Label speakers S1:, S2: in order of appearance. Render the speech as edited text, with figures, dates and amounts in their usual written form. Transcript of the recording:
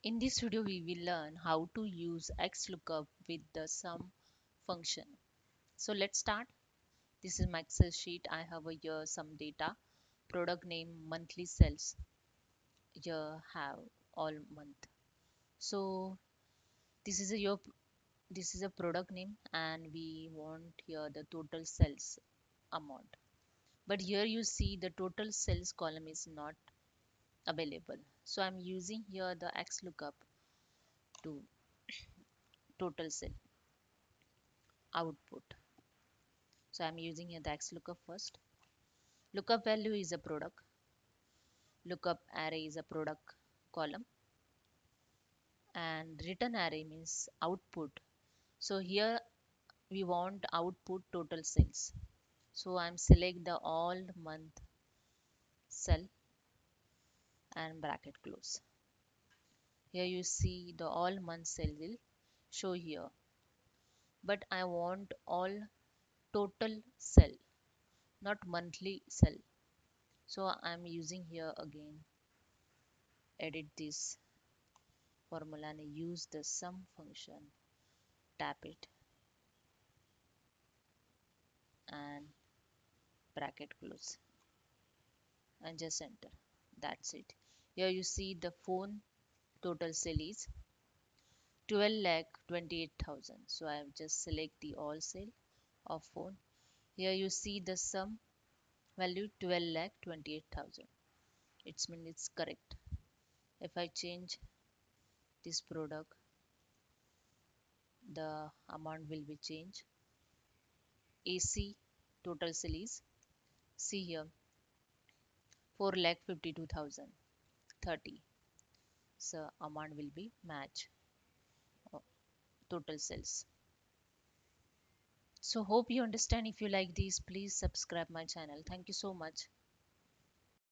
S1: In this video, we will learn how to use Xlookup with the sum function. So let's start. This is my Excel sheet. I have here some data, product name, monthly sales. Here have all month. So this is a product name, and we want here the total sales amount. But here you see the total sales column is not available. So I'm using here the Xlookup to total sale output. So I'm using here the Xlookup first. Lookup value is a product. Lookup array is a product column. And return array means output. So here we want output total sales. So I'm select the all month cell and bracket close. Here you see the all month cell will show here. But I want all total cell, not monthly cell. So I'm using here again edit this formula and use the sum function, tap it and bracket close and just enter. That's it. Here you see the phone total sale is 12 lakh 28,000. So I have just select the all sale of phone. Here you see the sum value 12 lakh 28,000. It's mean it's correct. If I change this product, the amount will be changed. AC total sale is, see here, 4 lakh 52,000 30. So amount will be match total sales. So hope you understand. If you like this, please subscribe my channel. Thank you so much.